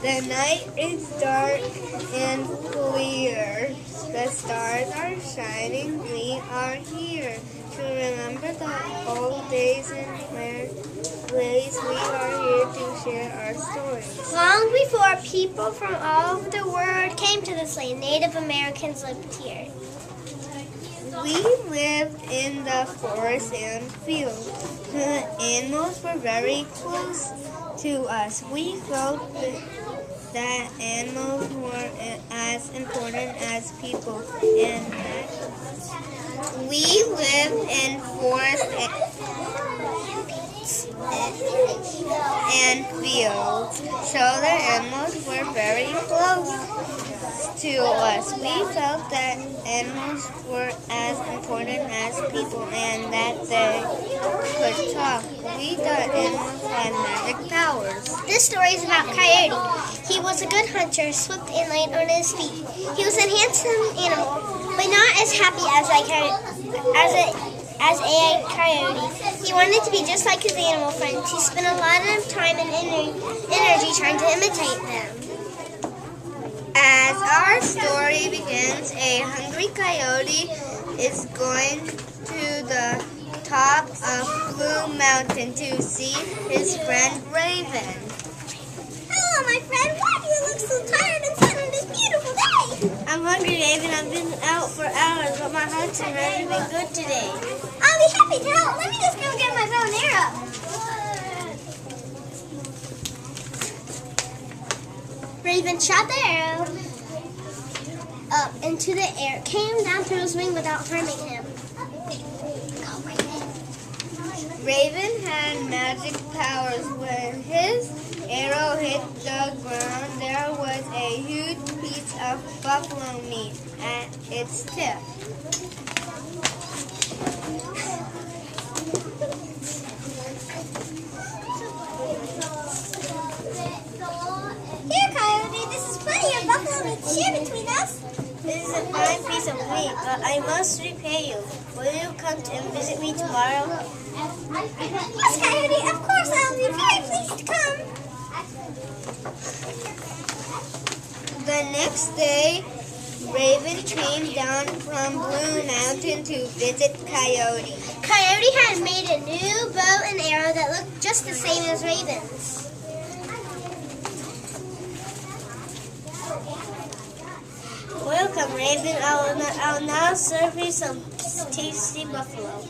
The night is dark and clear. The stars are shining. We are here to remember the old days and ways we are here to share our stories. Long before people from all over the world came to this land, Native Americans lived here. We lived in the forest and fields. The animals were very close to us. We felt that animals were as important as people, and we lived in forests and fields, so the animals were very close to us. We felt that animals were as important as people and that they could talk. We thought animals had magic powers. This story is about Coyote. He was a good hunter, swift and light on his feet. He was a handsome animal, but not as happy as a coyote. He wanted to be just like his animal friends. He spent a lot of time and energy trying to imitate them. As our story begins, a hungry coyote is going to the top of Blue Mountain to see his friend Raven. Hello, my friend. Why do you look so tired and sad on this beautiful day? I'm hungry, Raven. I've been out for hours, but my hunting hasn't been good today. I'll be happy to help. Let me just go get my bow and arrow. Raven shot the arrow up into the air, came down through his wing without harming him. Go, Raven. Raven had magic powers. When his arrow hit the ground, there was a huge piece of buffalo meat at its tip. Here, Coyote, this is plenty of buffalo meat to share between us. This is a fine piece of meat, but I must repay you. Will you come and visit me tomorrow? Yes, Coyote, of course I'll be very pleased to come. The next day, Raven came down from Blue Mountain to visit Coyote. Coyote had made a new bow and arrow that looked just the same as Raven's. Welcome, Raven. I'll now serve you some tasty buffalo.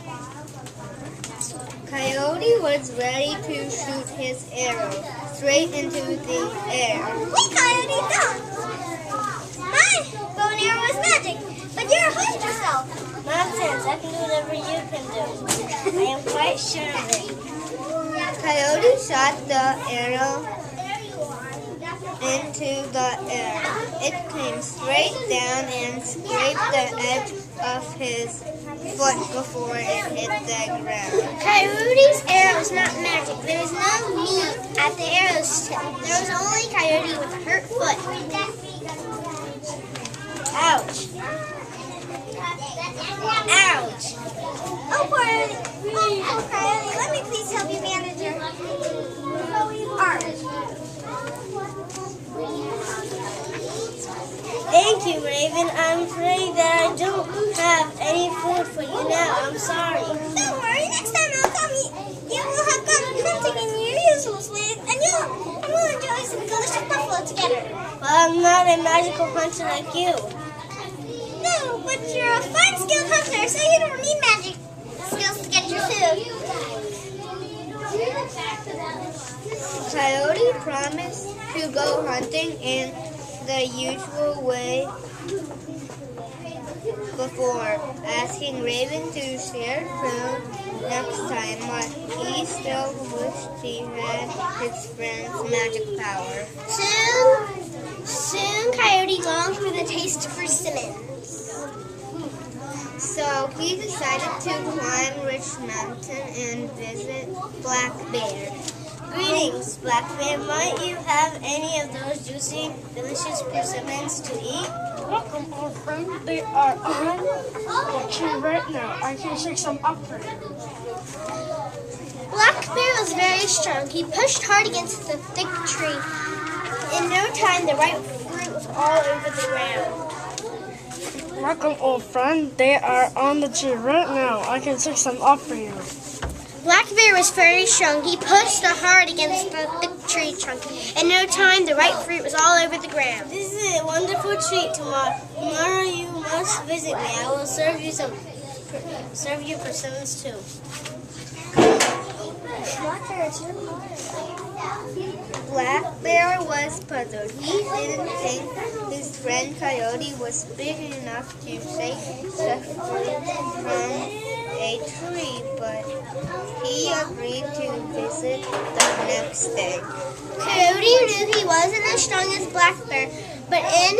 Coyote was ready to shoot his arrow straight into the air. Wait, Coyote, don't! My bow and arrow is magic, but you're a hunter yourself. Nonsense, I can do whatever you can do. I am quite sure of it. Coyote shot the arrow into the air. It came straight down and scraped the edge of his foot before it hit the ground. Coyote's arrow is not magic. There is no meat at the arrow's tip. There was only Coyote with a hurt foot. Ouch! Ouch! Oh, poor Coyote. Let me please help you manage your arm. Thank you, Raven. I'm afraid that I don't have any food for you now. I'm sorry. Don't worry. Next time I'll come. You will have gone hunting in your usual ways, and we'll enjoy some delicious buffalo together. Well, I'm not a magical hunter like you. No, but you're a fine skilled hunter, so you don't need magic skills to get your food. Coyote promised to go hunting in the usual way before, asking Raven to share food next time, but he still wished he had his friend's magic power. Soon Coyote longed for the taste of persimmons. So he decided to climb Rich Mountain and visit Black Bear. Greetings, Black Bear. Might you have any of those juicy, delicious persimmons to eat? Welcome, old friend. They are on the tree right now. I can shake some up for you. Black Bear was very strong. He pushed hard against the thick tree In no time, the ripe fruit was all over the ground. Welcome, old friend. They are on the tree right now. I can pick some up for you. Black Bear was very strong. He pushed hard against the big tree trunk. In no time, the ripe fruit was all over the ground. This is a wonderful treat. Tomorrow you must visit me. I will serve you persimmons too. Black Bear was puzzled. He didn't think his friend Coyote was big enough to shake the fruit from a tree, but he agreed to visit the next day. Coyote knew he wasn't as strong as Black Bear, but in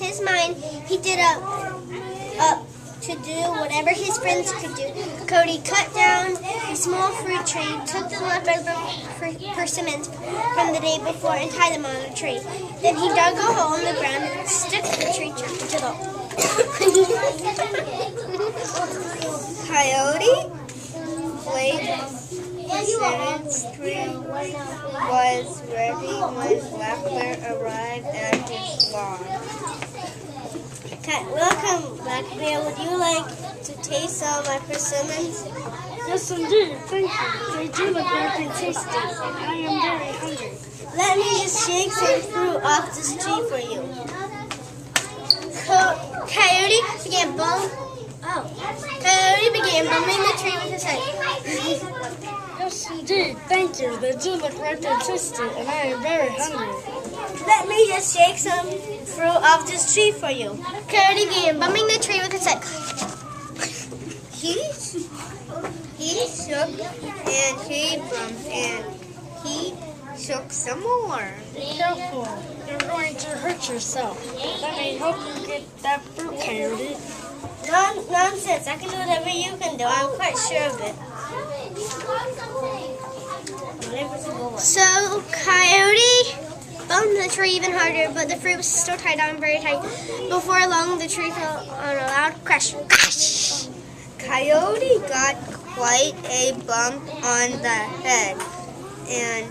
his mind, he did up to do whatever his friends could do. Coyote cut down a small fruit tree, took the leftover persimmons from the day before and tied them on a tree. Then he dug a hole in the ground and stuck the tree trunk to the Coyote played persimmons tree was ready when Black Bear arrived at his lawn. Welcome, Black Bear. Would you like to taste some of my persimmons? Yes, indeed. Thank you. They do look very tasty, and I am very hungry. Let me just shake some fruit off this tree for you. Coyote began bumming the tree with his head. Yes, indeed. Thank you. They do look very tasty, and I am very hungry. Let me just shake some fruit off this tree for you. Coyote began bumming the tree with his head. He shook and he bumped and he shook some more. Be careful. You're going to hurt yourself. Let me help you get that fruit, Coyote. Nonsense. I can do whatever you can do. I'm quite sure of it. So Coyote bumped the tree even harder, but the fruit was still tied on very tight. Before long, the tree fell on a loud crash. Crash! Coyote got quite a bump on the head, and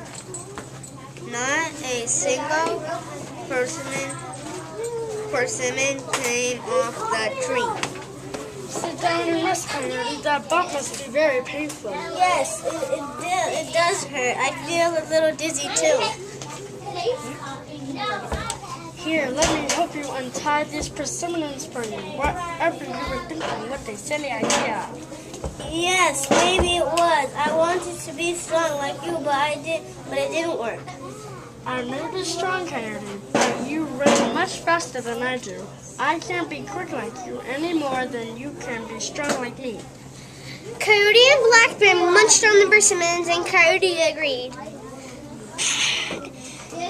not a single persimmon came off the tree. Sit down and rest, Coyote. That bump must be very painful. Yes, it does hurt. I feel a little dizzy too. Here, let me help you untie these persimmons for you. Whatever you were thinking, what a silly idea. Yes, maybe it was. I wanted to be strong like you, but it didn't work. I may be strong, Coyote, but you run much faster than I do. I can't be quick like you any more than you can be strong like me. Coyote and Black Bear munched on the persimmons, and Coyote agreed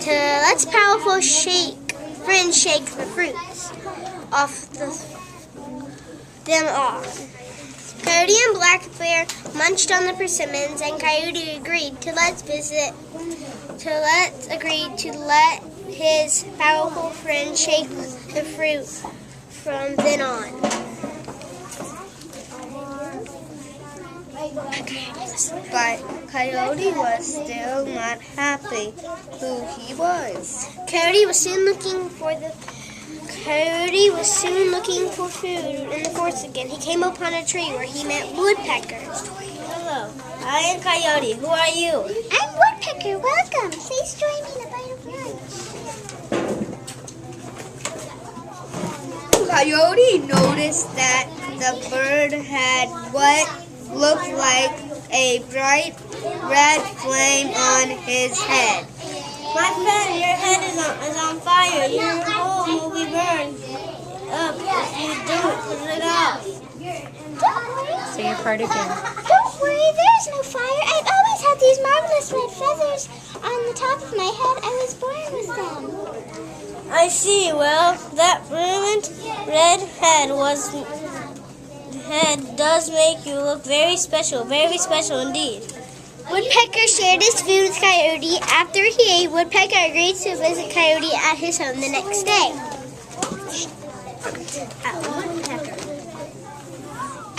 to let's powerful friend shake the fruits off them off. Coyote and Black Bear munched on the persimmons, and Coyote agreed to let his powerful friend shake the fruit from then on. But Coyote was still not happy who he was. Coyote was soon looking for food in the forest again. He came upon a tree where he met woodpeckers. Hello, I am Coyote. Who are you? I'm Woodpecker. Welcome. Please join me in a bite of lunch. Coyote noticed that the bird had what looked like a bright red flame on his head. My friend, your head is on fire. Your home will be burned up if you don't put it out. Say your part again. Don't worry, there's no fire. I've always had these marvelous red feathers on the top of my head. I was born with them. I see. Well, that brilliant red head does make you look very special indeed. Woodpecker shared his food with Coyote. After he ate, Woodpecker agreed to visit Coyote at his home the next day.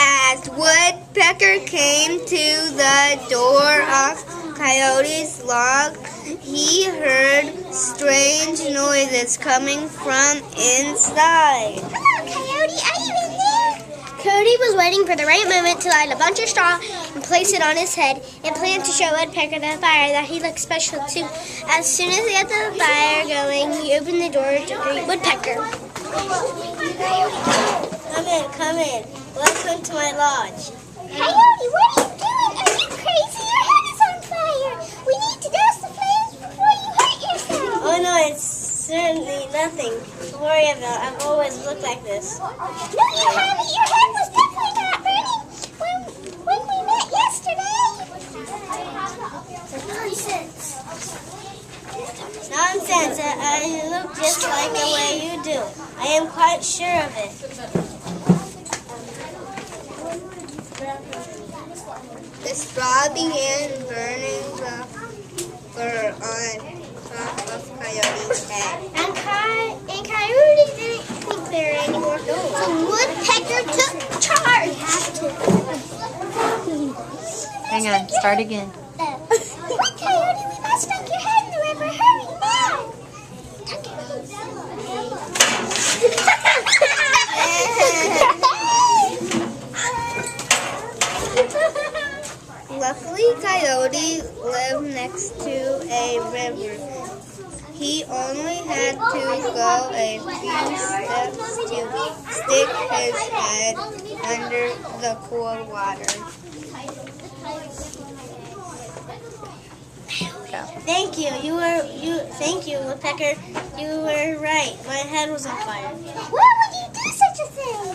As Woodpecker came to the door of Coyote's log, he heard strange noises coming from inside. Hello, Coyote. Are you in there? Coyote was waiting for the right moment to light a bunch of straw and place it on his head and planned to show Woodpecker the fire that he looked special too. As soon as he got the fire going, he opened the door to greet Woodpecker. Come in. Welcome to my lodge. Coyote, what are you doing? Are you crazy? Your head is on fire. We need to douse the flames before you hurt yourself. Oh no, it's certainly nothing to worry about. I've always looked like this. No, you haven't. Your head was definitely not burning when we met yesterday. Nonsense. Nonsense. I look just like the way you do. I am quite sure of it. The straw began burning the fur on top of Coyote's head. And Coyote didn't think there anymore. So Woodpecker took charge. Hang on, start again. Quick, Coyote, we must dunk your head in the river. Hurry, now! Luckily, Coyote lived next to a river. He only had to go a few steps to stick his head under the cool water. Thank you. Thank you, Woodpecker. You were right. My head was on fire. Why would you do such a thing?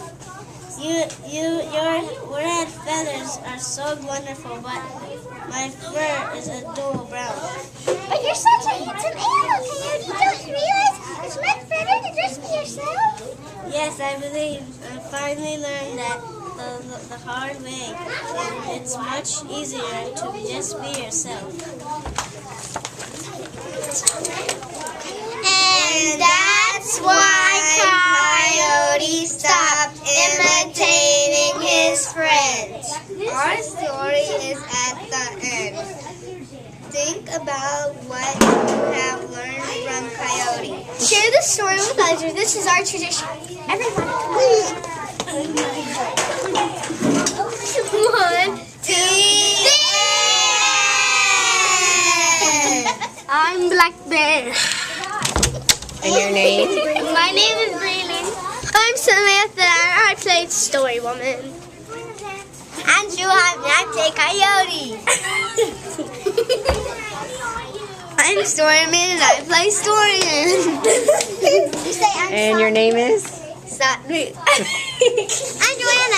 Your red feathers are so wonderful, but my fur is a dull brown. But you're such a handsome animal, Coyote. Don't you realize it's much better to just be yourself? Yes, I believe. I finally learned that the hard way, and it's much easier to just be yourself. And that's why Coyote stopped imitating his friends. Our story is at the end. Think about what you have learned from Coyote. Share this story with others. This is our tradition. Everyone, one, two, I'm Black Bear. And your name? My name is Braylon. I'm Samantha, and I played Story Woman. And I play Coyote. I'm Storyman and I play Storyman. You say I'm And your name is? Stop me. Joanna.